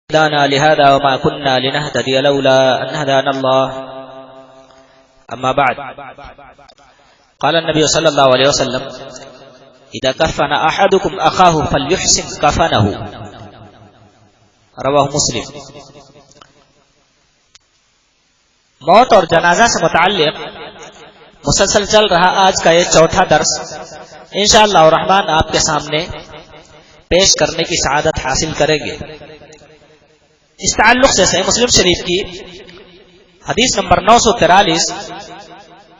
هدانا لهذا وما كنا لنهتدي لولا أن هدانا الله. أما بعد، قال النبي صلى الله عليه وسلم: إذا كفن أحدكم أخاه فليحسن كفنه. رواه مسلم. موت اور جنازہ سے متعلق مسلسل چل رہا آج کا یہ چوتھا درس انشاءاللہ الرحمن آپ کے سامنے پیش کرنے کی سعادت حاصل کریں گے. اس تعلق سے صحیح مسلم شریف کی حدیث نمبر 943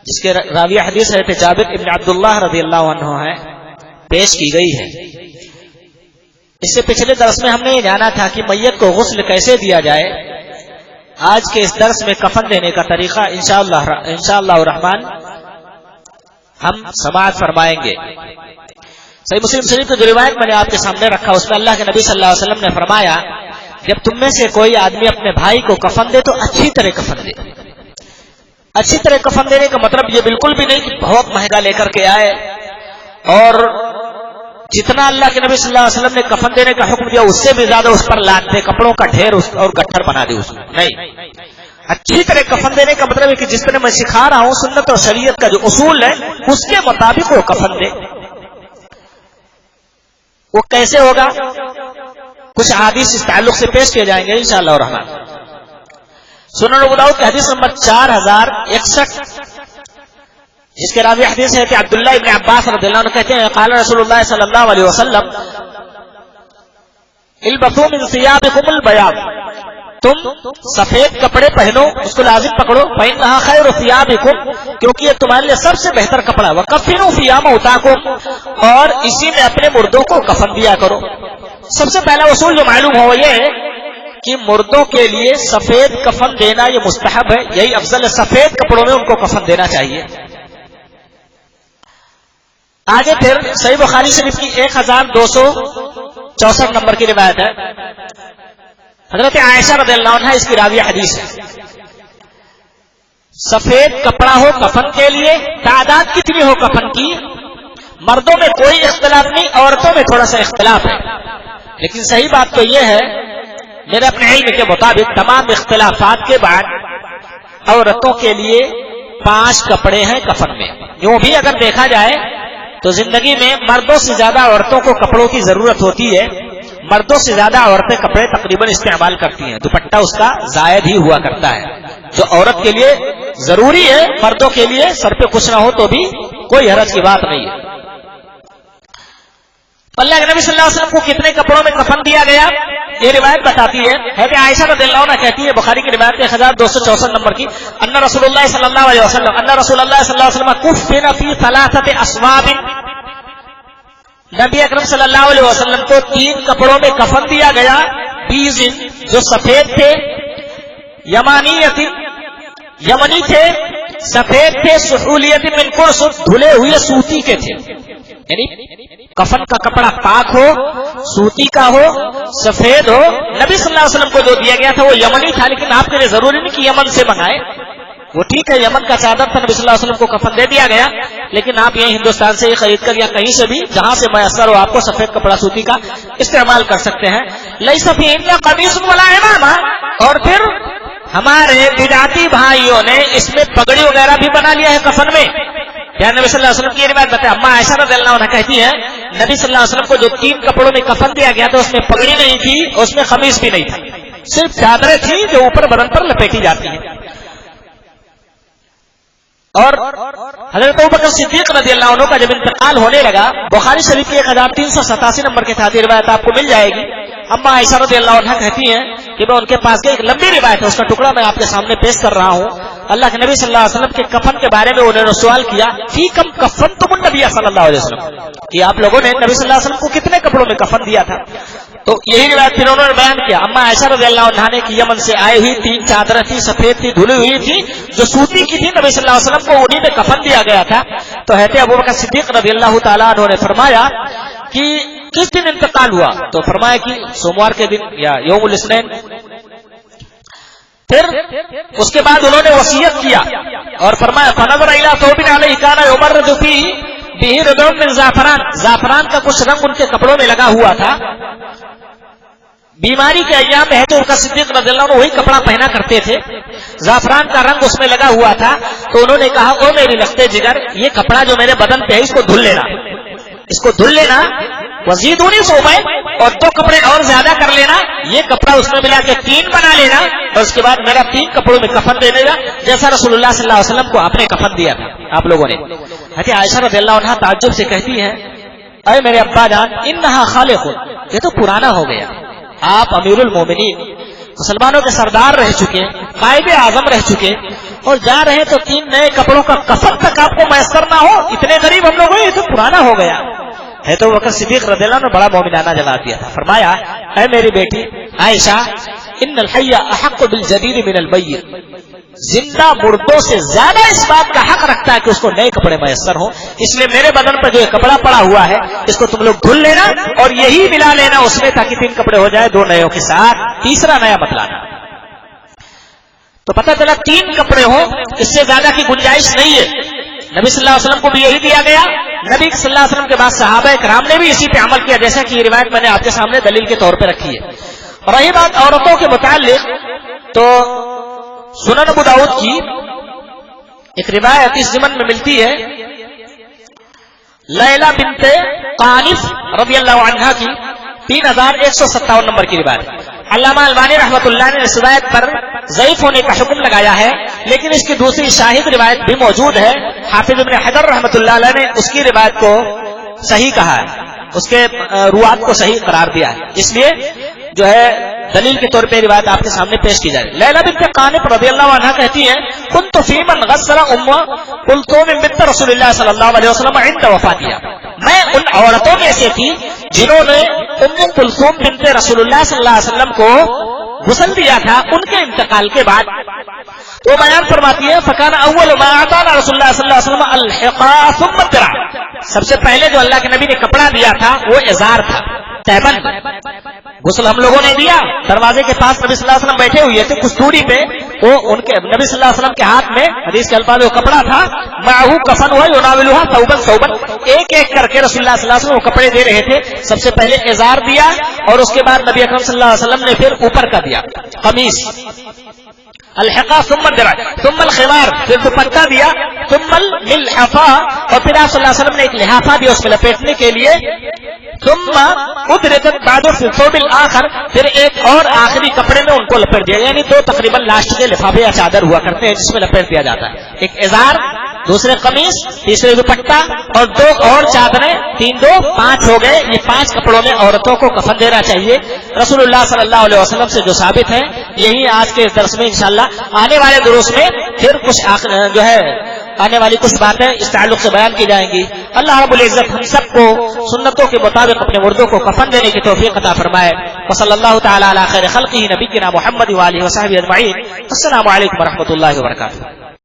جس کے راوی حدیث ہے جابر ابن عبداللہ رضی اللہ عنہ ہے پیش کی گئی ہے. اس سے پچھلے درس میں ہم نے یہ جانا تھا کہ میت کو غسل کیسے دیا جائے. آج کے اس درس میں کفن دینے کا طریقہ انشاءاللہ الرحمن ہم سماعت فرمائیں گے. صحیح مسلم شریف کی جو روایت میں نے آپ کے سامنے رکھا اس میں اللہ کے نبی صلی اللہ علیہ وسلم نے فرمایا جب تم میں سے کوئی آدمی اپنے بھائی کو کفن دے تو اچھی طرح کفن دے. اچھی طرح کفن دینے کا مطلب یہ بالکل بھی نہیں کہ بہت مہنگا لے کر کے آئے اور جتنا اللہ کے نبی صلی اللہ علیہ وسلم نے کفن دینے کا حکم دیا اس سے بھی زیادہ اس پر لاد دے, کپڑوں کا ڈھیر اور گٹھر بنا دے اس میں. نہیں, اچھی طرح کفن دینے کا مطلب ہے کہ جس طرح میں سکھا رہا ہوں سنت اور شریعت کا جو اصول ہے اس کے مطابق وہ کفن دے. وہ کیسے ہوگا کچھ احادیث اس تعلق سے پیش کیے جائیں گے انشاءاللہ الرحمن. سنن ابو داؤد کی حدیث نمبر 4061 جس کے راوی حدیث ہے کہ عبداللہ ابن عباس رضی اللہ عنہ کہتے ہیں قال رسول اللہ صلی اللہ علیہ وسلم البسوا من ثيابكم البياض, تم سفید کپڑے پہنو, اس کو لازم پکڑو. فإنها خير ثيابكم, کیونکہ یہ تمہارے لیے سب سے بہتر کپڑا. وکفنوا فيها موتاكم, اور اسی میں اپنے مردوں کو کفن دیا کرو. سب سے پہلا اصول جو معلوم ہو یہ ہے کہ مردوں کے لیے سفید کفن دینا یہ مستحب ہے, یہی افضل ہے. سفید کپڑوں میں ان کو کفن دینا چاہیے. آگے پھر صحیح بخاری شریف کی 1264 نمبر کی روایت ہے. حضرت عائشہ رضی اللہ عنہ اس کی راوی حدیث ہے. سفید کپڑا ہو کفن کے لیے, تعداد کتنی ہو کفن کی, مردوں میں کوئی اختلاف نہیں, عورتوں میں تھوڑا سا اختلاف ہے. لیکن صحیح بات تو یہ ہے میرے اپنے علم کے مطابق تمام اختلافات کے بعد عورتوں کے لیے 5 کپڑے ہیں کفن میں. یوں بھی اگر دیکھا جائے تو زندگی میں مردوں سے زیادہ عورتوں کو کپڑوں کی ضرورت ہوتی ہے. مردوں سے زیادہ عورتیں کپڑے تقریباً استعمال کرتی ہیں. دوپٹہ اس کا زائد ہی ہوا کرتا ہے. جو عورت کے لیے ضروری ہے مردوں کے لیے سر پہ کچھ نہ ہو تو بھی کوئی حرج کی بات نہیں ہے. اللہ کے نبی صلی اللہ علیہ وسلم کو کتنے کپڑوں میں کفن دیا گیا یہ روایت بتاتی ہے. حضرت عائشہ رضی اللہ عنہ کہتی ہے بخاری کی روایت 1264 نمبر کی ان رسول اللہ صلی اللہ علیہ وسلم کفن فی 3 اثواب, نبی اکرم صلی اللہ علیہ وسلم کو 3 کپڑوں میں کفن دیا گیا. بیض جو سفید تھے, یمنی تھے, سفید تھے, سحولیت من قرص دھلے ہوئے سوتی کے تھے. یعنی کفن کا کپڑا پاک ہو, سوتی کا ہو, سفید ہو. نبی صلی اللہ علیہ وسلم کو جو دیا گیا تھا وہ یمنی تھا, لیکن آپ کے لیے ضروری نہیں کہ یمن سے منگائے. وہ ٹھیک ہے یمن کا چادر تھا, نبی صلی اللہ علیہ وسلم کو کفن دے دیا گیا, لیکن آپ یہیں ہندوستان سے خرید کر یا کہیں سے بھی جہاں سے میسر ہو آپ کو سفید کپڑا سوتی کا استعمال کر سکتے ہیں. لیس فیہن قمیص ولا عمامہ, اور پھر ہمارے بدعتی بھائیوں نے اس میں پگڑی وغیرہ بھی بنا لیا ہے کفن میں. یا نبی صلی اللہ علیہ وسلم کی یہ روایت بتائے اما عائشہ رضی اللہ عنہ کہتی ہے نبی صلی اللہ علیہ وسلم کو جو 3 کپڑوں میں کفن دیا گیا تھا اس میں پگڑی نہیں تھی, اس میں قمیص بھی نہیں تھا, صرف چادریں تھیں جو اوپر بدن پر لپیٹی جاتی ہیں. اور حضرت ابوبکر صدیق رضی اللہ عنہ کا جب انتقال ہونے لگا بخاری شریف کی 1387 نمبر کے ساتھ روایت آپ کو مل جائے گی. اما عائشہ رضی اللہ عنہ کہتی ہیں کہ میں ان کے پاس گئی, ایک لمبی روایت ہے اس کا ٹکڑا میں آپ کے سامنے پیش کر رہا ہوں. اللہ کے نبی صلی اللہ علیہ وسلم کے کفن کے بارے میں انہوں نے سوال کیا فی کم کفنتم النبی صلی اللہ علیہ وسلم, کہ آپ لوگوں نے نبی صلی اللہ علیہ وسلم کو کتنے کپڑوں میں کفن دیا تھا. تو یہی روایت پھر انہوں نے بیان کیا اما عائشہ رضی اللہ عنہ نے کہ یمن سے آئی ہوئی 3 چادریں تھی, سفید تھی, دھلی ہوئی تھی, جو سوتی کی تھی. نبی صلی اللہ علیہ وسلم کو انہی میں کفن دیا گیا تھا. تو حضرت ابوبکر صدیق رضی اللہ تعالیٰ عنہ نے فرمایا کہ کس دن انتقال ہوا, تو فرمایا کہ سوموار کے دن یا یوم الاثنین. پھر اس کے بعد انہوں نے وصیت کیا اور فرمایا فنظر الی ثوب علیہ کان یمرد فیہ بہ رد من زعفران, زعفران کا کچھ رنگ ان کے کپڑوں میں لگا ہوا تھا. بیماری کے ایام میں حضرت ابوبکر صدیق رضی اللہ عنہ وہی کپڑا پہنا کرتے تھے، زعفران کا رنگ اس میں لگا ہوا تھا، تو انہوں نے کہا او میری لختے جگر، یہ کپڑا جو میرے بدن پہ ہے اس کو دھل لینا، اس کو دھل لینا، وزیدونی صوبین، اور 2 کپڑے اور زیادہ کر لینا، یہ کپڑا اس میں ملا کے 3 بنا لینا، اور اس کے بعد میرا 3 کپڑوں میں کفن دے دینا، جیسا رسول اللہ صلی اللہ علیہ وسلم کو آپ نے کفن دیا تھا آپ لوگوں نے۔ حضرت عائشہ رضی اللہ عنہا تعجب سے کہتی ہے اے میرے ابا جان انہا خالق، یہ تو پرانا ہو گیا، آپ امیر المومنین مسلمانوں کے سردار رہ چکے، قائد اعظم رہ چکے، اور جا رہے تو 3 نئے کپڑوں کا کفن تک آپ کو میسر نہ ہو، اتنے غریب ہم لوگ ہیں، یہ تو پرانا ہو گیا ہے۔ تو ابوبکر صدیق رضی اللہ عنہ نے بڑا مومنانہ جواب دیا تھا، فرمایا اے میری بیٹی عائشہ ان الحی احق بالجدید من المیت، زندہ مردوں سے زیادہ اس بات کا حق رکھتا ہے کہ اس کو نئے کپڑے میسر ہوں، اس لیے میرے بدن پر جو یہ کپڑا پڑا ہوا ہے اس کو تم لوگ دھل لینا اور یہی ملا لینا اس میں، تاکہ 3 کپڑے ہو جائے 2 نئےوں کے ساتھ، تیسرا نیا مت لانا۔ تو پتہ چلا 3 کپڑے ہوں، اس سے زیادہ کی گنجائش نہیں ہے۔ نبی صلی اللہ علیہ وسلم کو بھی یہی دیا گیا، نبی صلی اللہ علیہ وسلم کے بعد صحابہ کرام نے بھی اسی پہ عمل کیا، جیسا کہ یہ روایت میں نے آپ کے سامنے دلیل کے طور پہ رکھی ہے۔ اور رہی بات عورتوں کے متعلق، تو سنن ابو داؤد کی ایک روایت اس ضمن میں ملتی ہے، لیلہ بنت قانف رضی اللہ عنہا کی 3157 نمبر کی روایت۔ علامہ البانی رحمۃ اللہ نے اس روایت پر ضعیف ہونے کا حکم لگایا ہے، لیکن اس کی دوسری شاہد روایت بھی موجود ہے۔ حافظ ابن حجر رحمۃ اللہ علیہ نے اس کی روایت کو صحیح کہا ہے، اس کے روات کو صحیح قرار دیا ہے، اس لیے جو ہے دلیل کے طور پہ روایت آپ کے سامنے پیش کی جائے۔ لیلہ بنت قانف رضی اللہ عنہا کہتی ہیں كنت في من غسل ام کلثوم بنت رسول اللہ صلی اللہ علیہ وسلم عند وفاتها، میں ان عورتوں میں سے تھی جنہوں نے ام کلثوم بنت رسول اللہ صلی اللہ علیہ وسلم کو غسل دیا تھا ان کے انتقال کے بعد۔ تو بیان فرماتی ہے فکان اول ما اعطانا رسول اللہ صلی اللہ علیہ وسلم الحقا ثم الدرع، سب سے پہلے جو اللہ کے نبی نے کپڑا دیا تھا وہ ازار تھا، تہبند۔ غسل ہم لوگوں نے دیا، دروازے کے پاس نبی صلی اللہ علیہ وسلم بیٹھے ہوئے تھے، کچھ دوری پہ وہ ان کے نبی صلی اللہ علیہ وسلم کے ہاتھ میں حدیث کے الفاظ وہ کپڑا تھا، معہو کفن ہوا یناولھا ثوبا ثوبا، ایک ایک کر کے رسول اللہ صلی اللہ علیہ وسلم وہ کپڑے دے رہے تھے۔ سب سے پہلے ازار دیا اور اس کے بعد نبی اکرم صلی اللہ علیہ وسلم نے پھر اوپر کا دیا قمیص، الحقا ثم الدرع ثم الخمار، پھر دوپٹہ دیا، ثم الملحفا، اور پھر آپ صلی اللہ علیہ وسلم نے ایک لحافہ دیا اس میں لپیٹنے کے لیے، ثم ادرجت بعد فی الثوب الاخر، پھر ایک اور آخری کپڑے میں ان کو لپیٹ دیا، یعنی 2 تقریباً لاسٹ کے لفافے یا چادر ہوا کرتے ہیں جس میں لپیٹ دیا جاتا ہے، ایک ازار، دوسرے قمیص، تیسرے دوپٹہ، اور 2 اور چادریں، 3 2 5 ہو گئے۔ یہ 5 کپڑوں میں عورتوں کو کفن دینا چاہیے رسول اللہ صلی اللہ علیہ وسلم سے جو ثابت ہے۔ یہی آج کے درس میں انشاءاللہ آنے والے دروس میں پھر کچھ جو ہے آنے والی کچھ باتیں اس تعلق سے بیان کی جائیں گی۔ اللہ رب العزت ہم سب کو سنتوں کے مطابق اپنے مردوں کو کفن دینے کی توفیق عطا فرمائے۔ وصلی اللہ تعالی علی خیر خلقہ نبینا محمد وآلہ وصحبہ اجمعین۔ السلام علیکم ورحمۃ اللہ وبرکاتہ۔